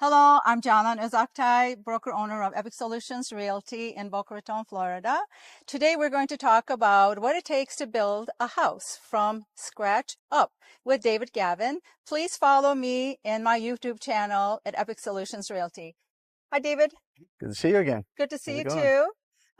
Hello, I'm Jalan Uzaktai, broker owner of Epic Solutions Realty in Boca Raton, Florida. Today we're going to talk about what it takes to build a house from scratch up with David Gavin. Please follow me in my YouTube channel at Epic Solutions Realty. Hi, David. Good to see you again. Good to see How's you it going? too.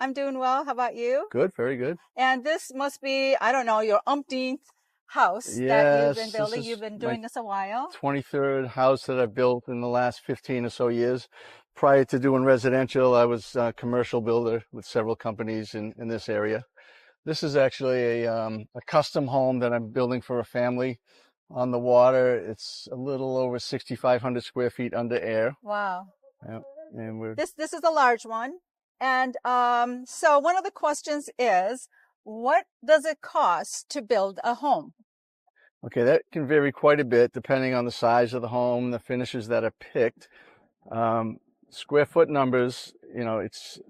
I'm doing well. How about you? Good, very good. And this must be, I don't know, your umpteenth house that you've been Yes, this building. is You've been my doing this a while. 23rd house that I've built in the last 15 or so years. Prior to doing residential, I was a commercial builder with several companies in this area. This is actually a custom home that I'm building for a family on the water. It's a little over 6,500 square feet under air. Wow. Yeah, and This is a large one. And so one of the questions is, what does it cost to build a home? okay, that can vary quite a bit depending on the size of the home, the finishes that are picked. Square foot numbers, it's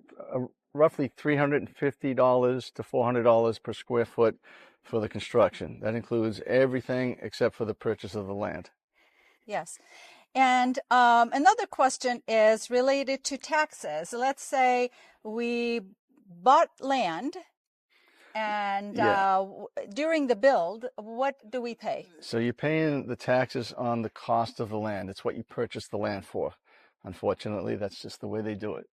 roughly $350 to $400 per square foot for the construction. That includes everything except for the purchase of the land. Yes. And another question is related to taxes. Let's say we bought land and Yeah. during the build, what do we pay? So you're paying the taxes on the cost of the land. It's what you purchased the land for. Unfortunately, that's just the way they do it.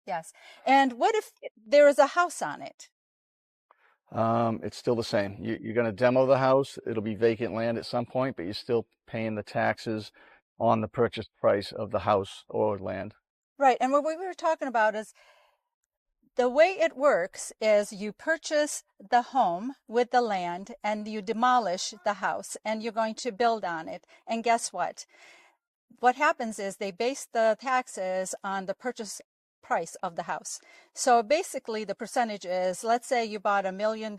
Yes. And what if there is a house on it? It's still the same. You're going to demo the house. It'll be vacant land at some point, but you're still paying the taxes on the purchase price of the house or land. Right. And what we were talking about is the way it works is you purchase the home with the land and you demolish the house and you're going to build on it. And guess what? What happens is they base the taxes on the purchase price of the house. So basically the percentage is, let's say you bought $1 million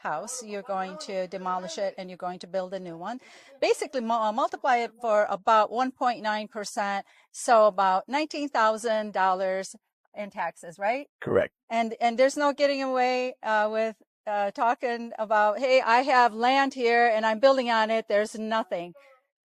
house, you're going to demolish it and you're going to build a new one. Basically multiply it for about 1.9%, so about $19,000 in taxes, right? Correct. And there's no getting away with talking about, hey, I have land here and I'm building on it. There's nothing.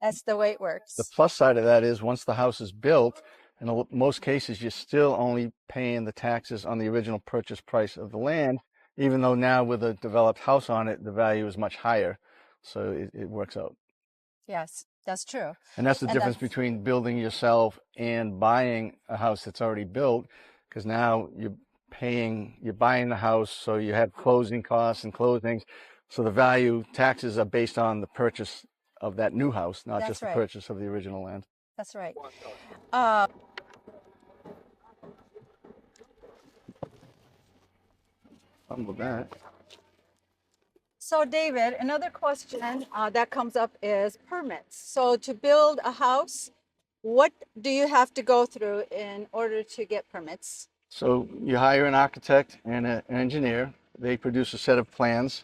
That's the way it works. The plus side of that is once the house is built, in most cases, you're still only paying the taxes on the original purchase price of the land, even though now with a developed house on it, the value is much higher. So it works out. Yes, that's true. And that's the difference between building yourself and buying a house that's already built, because now you're buying the house, so you have closing costs and closings. So the value taxes are based on the purchase of that new house, not just the purchase of the original land. That's right. With that. So David, another question that comes up is permits. So to build a house, what do you have to go through in order to get permits? So you hire an architect and an engineer. They produce a set of plans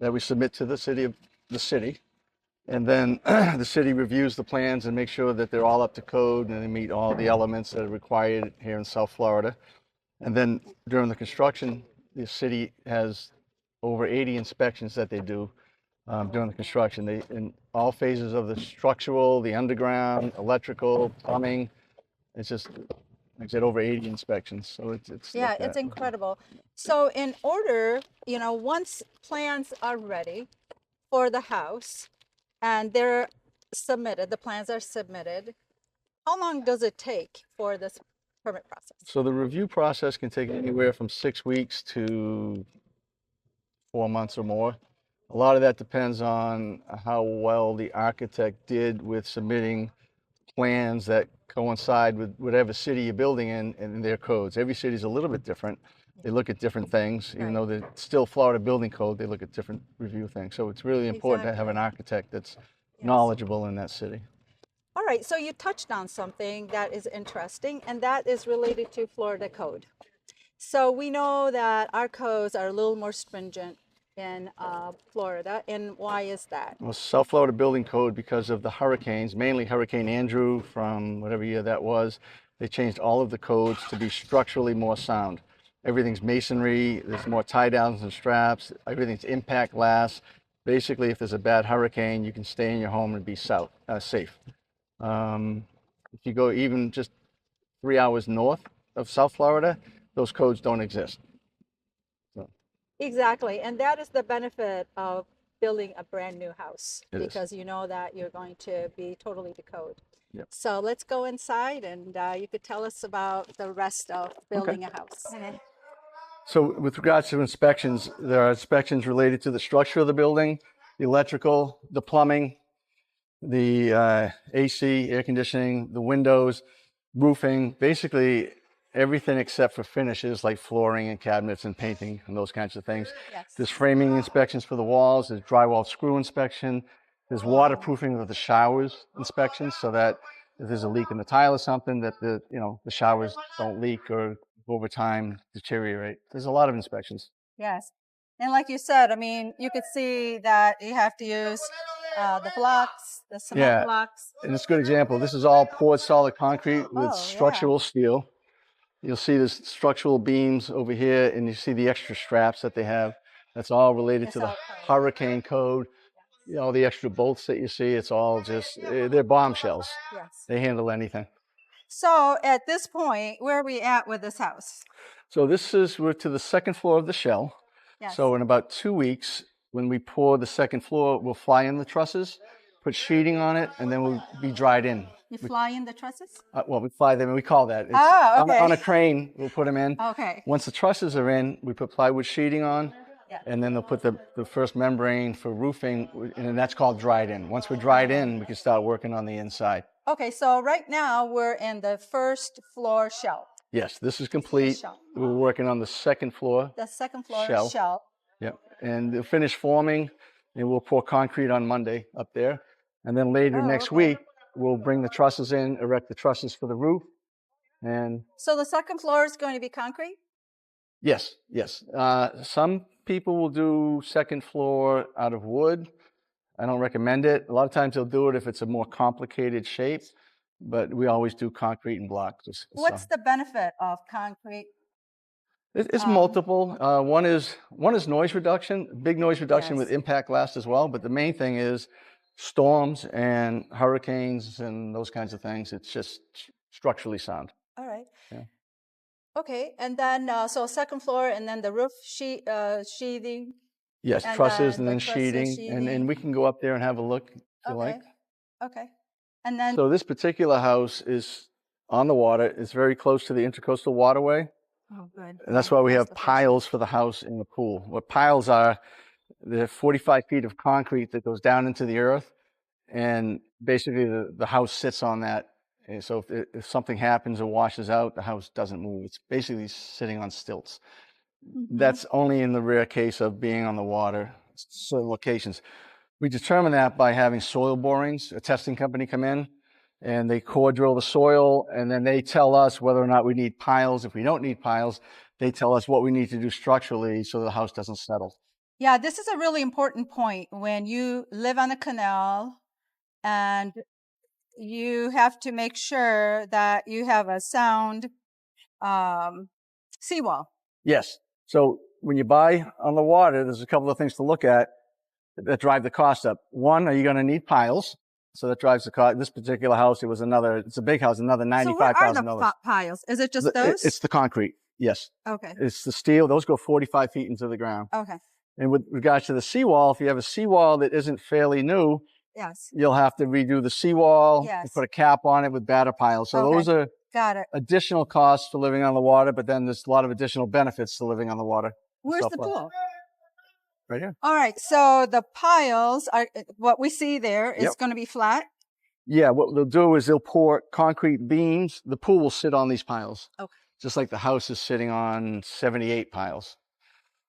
that we submit to the city. And then the city reviews the plans and makes sure that they're all up to code and they meet all the elements that are required here in South Florida. And then during the construction, the city has over 80 inspections that they do during the construction. They in all phases of the structural, the underground, electrical, plumbing. It's just, like I said, over 80 inspections. So it's yeah, it's incredible. So in order, once plans are ready for the house and they're submitted, the plans are submitted, how long does it take for this permit process? So the review process can take anywhere from 6 weeks to 4 months or more. A lot of that depends on how well the architect did with submitting plans that coincide with whatever city you're building in and their codes. Every city is a little bit different. They look at different things, even though they're still Florida building code, they look at different review things. So it's really important to have an architect that's knowledgeable in that city. All right, so you touched on something that is interesting, and that is related to Florida code. So we know that our codes are a little more stringent in Florida, and why is that? Well, South Florida building code, because of the hurricanes, mainly Hurricane Andrew from whatever year that was, they changed all of the codes to be structurally more sound. Everything's masonry, there's more tie downs and straps, everything's impact glass. Basically, if there's a bad hurricane, you can stay in your home and be safe. If you go even just 3 hours north of South Florida, those codes don't exist. So Exactly. And that is the benefit of building a brand new house it is. because you know that you're going to be totally the code. Yep. So let's go inside and you could tell us about the rest of building a house. So with regards to inspections, there are inspections related to the structure of the building, the electrical, the plumbing, the AC, air conditioning, the windows, roofing, basically everything except for finishes like flooring and cabinets and painting and those kinds of things. Yes. There's framing inspections for the walls, there's drywall screw inspection, there's waterproofing of the showers inspections so that if there's a leak in the tile or something that the showers don't leak or over time deteriorate. There's a lot of inspections. Yes. And like you said, I mean, you could see that you have to use the blocks, the cement blocks. And it's a good example. This is all poured solid concrete with Oh, structural steel. You'll see the structural beams over here, and you see the extra straps that they have. That's all related to the hurricane code. All the extra bolts that you see, it's all just, they're bombshells. Yes. They handle anything. So at this point, where are we at with this house? So we're to the second floor of the shell. Yes. So in about 2 weeks, when we pour the second floor, we'll fly in the trusses, put sheeting on it, and then we'll be dried in. You fly in the trusses? Well, we fly them, and we call that. It's okay. on a crane, we'll put them in. Okay. Once the trusses are in, we put plywood sheeting on, and then they'll put the first membrane for roofing, and that's called dried in. Once we're dried in, we can start working on the inside. Okay, so right now we're in the first floor shell. Yes, this is complete. We're working on the second floor. The second floor shell. Yep, and they'll finish forming, and we'll pour concrete on Monday up there. And then later next week, we'll bring the trusses in, erect the trusses for the roof. And so the second floor is going to be concrete? Yes. Some people will do second floor out of wood. I don't recommend it. A lot of times they'll do it if it's a more complicated shape, but we always do concrete and blocks. What's the benefit of concrete? It's multiple. One is noise reduction, big noise reduction with impact glass as well. But the main thing is storms and hurricanes and those kinds of things. It's just structurally sound. All right. Yeah. Okay, and then so second floor, and then the roof sheathing. Yes, trusses and then sheeting, and we can go up there and have a look if you like. Okay, and then. So this particular house is on the water. It's very close to the Intercoastal Waterway. Oh, good. And that's why we have piles for the house in the pool. What piles are, they're 45 feet of concrete that goes down into the earth, and basically the house sits on that. And so if something happens or washes out, the house doesn't move. It's basically sitting on stilts. Mm-hmm. That's only in the rare case of being on the water, certain locations. We determine that by having soil borings, a testing company come in, and they core drill the soil, and then they tell us whether or not we need piles. If we don't need piles, they tell us what we need to do structurally so the house doesn't settle. Yeah, this is a really important point when you live on a canal and you have to make sure that you have a sound seawall. Yes. So when you buy on the water, there's a couple of things to look at that drive the cost up. One, are you going to need piles? So that drives the cost. This particular house, it's a big house, another $95,000. So what are the piles? Is it just those? It's the concrete. Yes. Okay. It's the steel. Those go 45 feet into the ground. Okay. And with regards to the seawall, if you have a seawall that isn't fairly new, you'll have to redo the seawall and put a cap on it with batter piles. So those are additional costs for living on the water, but then there's a lot of additional benefits to living on the water. Where's the pool? Right here. All right. So the piles are what we see there is going to be flat. Yeah. What they'll do is they'll pour concrete beams. The pool will sit on these piles. Okay. Just like the house is sitting on 78 piles.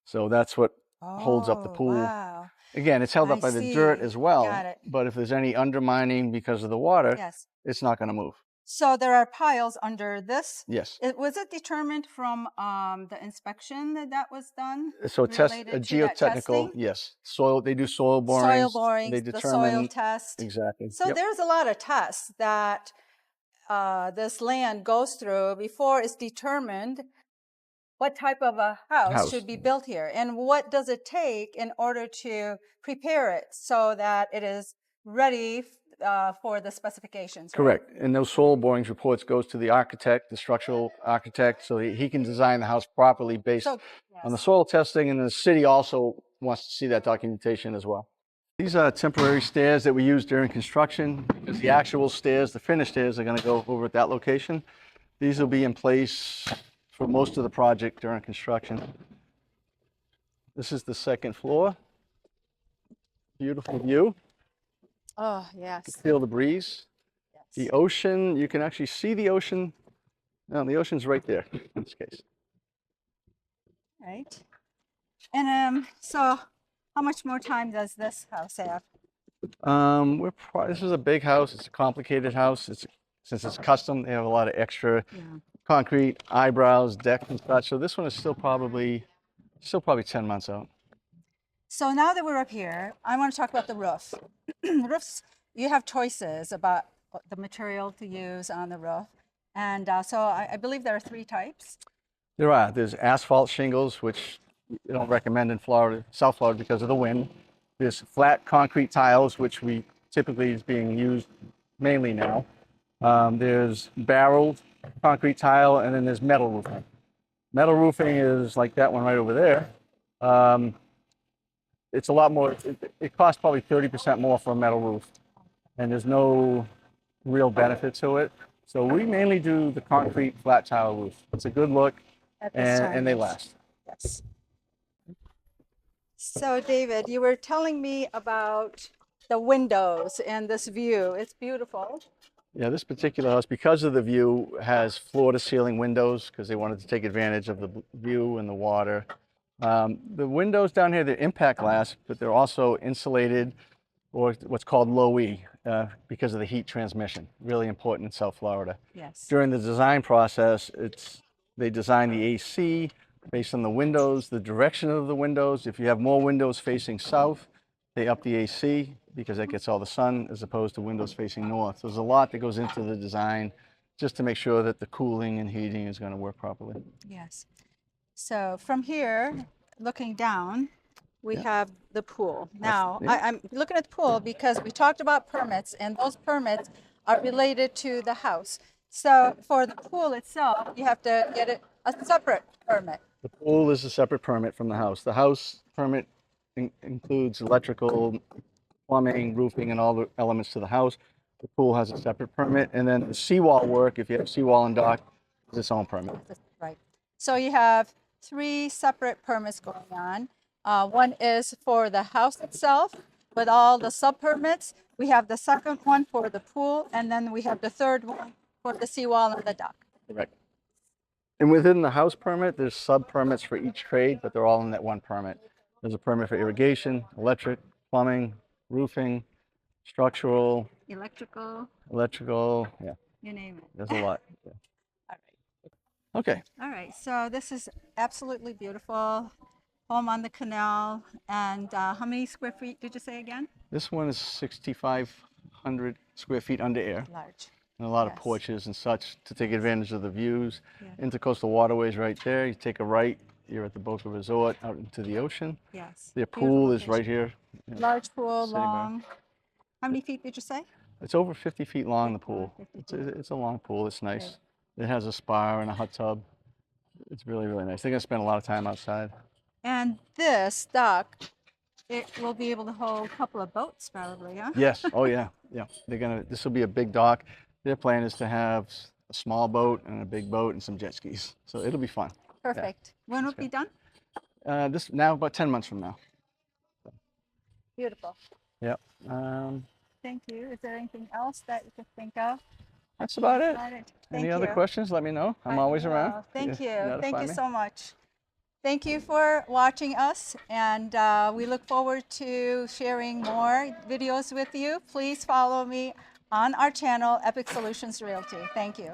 So that's what holds up the pool. Wow. Again, it's held up by the dirt as well. Got it. But if there's any undermining because of the water, it's not going to move. So there are piles under this? Yes. Was it determined from the inspection that was done? So a geotechnical, yes. They do soil borings. Soil borings, they determine, the soil test. Exactly. So there's a lot of tests that this land goes through before it's determined what type of a house should be built here. And what does it take in order to prepare it so that it is ready for the specifications, right? Correct. And those soil borings reports goes to the architect, the structural architect, so he can design the house properly based So, on the yes. soil testing, and the city also wants to see that documentation as well. These are temporary stairs that we use during construction, because the actual stairs, the finished stairs, are going to go over at that location. These will be in place for most of the project during construction. This is the second floor. Beautiful view. Oh, You yes. can feel the breeze. The Yes. ocean, you can actually see the ocean. No, the ocean's right there in this case. Right. And so how much more time does this house have? This is a big house. It's a complicated house. Since it's custom, they have a lot of extra Yeah. concrete eyebrows, deck, and such. So this one is still probably 10 months out. So now that we're up here, I want to talk about the roof. Roofs, you have choices about the material to use on the roof. And so I believe there are 3 types. There's asphalt shingles, which you don't recommend in Florida, South Florida, because of the wind. There's flat concrete tiles, which we typically is being used mainly now. There's barreled concrete tile, and then there's metal roofing. Metal roofing is like that one right over there. It's a lot more, it costs probably 30% more for a metal roof, and there's no real benefit to it. So we mainly do the concrete flat tile roof. It's a good look, At this time, and they yes. last. Yes. So David, you were telling me about the windows and this view. It's beautiful. Yeah, this particular house, because of the view, has floor-to-ceiling windows because they wanted to take advantage of the view and the water. The windows down here, they're impact glass, but they're also insulated, or what's called low E, because of the heat transmission. Really important in South Florida. Yes. During the design process, they design the AC based on the windows, the direction of the windows. If you have more windows facing south, they up the AC because that gets all the sun, as opposed to windows facing north. There's a lot that goes into the design just to make sure that the cooling and heating is going to work properly. Yes. So from here, looking down, we have the pool. Now, I'm looking at the pool because we talked about permits, and those permits are related to the house. So for the pool itself, you have to get a separate permit. The pool is a separate permit from the house. The house permit includes electrical, plumbing, roofing, and all the elements to the house. The pool has a separate permit, and then the seawall work, if you have seawall and dock, is its own permit. Right. So you have 3 separate permits going on. One is for the house itself with all the sub-permits. We have the second one for the pool, and then we have the third one for the seawall and the dock. Correct. And within the house permit, there's sub-permits for each trade, but they're all in that one permit. There's a permit for irrigation, electric, plumbing, roofing, structural, electrical, yeah, You name it. there's a lot. Yeah. All right. Okay. All right. So this is absolutely beautiful. Home on the canal. And how many square feet did you say again? This one is 6,500 square feet under air, Large. and a lot of Yes. porches and such to take advantage of the views. Yeah. Intercoastal waterways right there. You take a right, you're at the Boca Resort out into the ocean. Yes. Their Beautiful pool is location. right here. Yeah. Large pool, City bar. long. How many feet did you say? It's over 50 feet long, the pool. 50 It's a long pool. It's nice. It has a spa and a hot tub. It's really, really nice. They're going to spend a lot of time outside. And this dock, it will be able to hold a couple of boats probably, huh? Yes. Oh, yeah. Yeah. This will be a big dock. Their plan is to have a small boat and a big boat and some jet skis. So it'll be fun. Perfect. When will it be done? This now about 10 months from now. Beautiful. Yep. Thank you. Is there anything else that you could think of? That's about it. Thank Any other you. questions? Let me know. I'm always around. Thank you. Notify Thank you me. so much. Thank you for watching us, and we look forward to sharing more videos with you. Please follow me on our channel, Epic Solutions Realty. Thank you.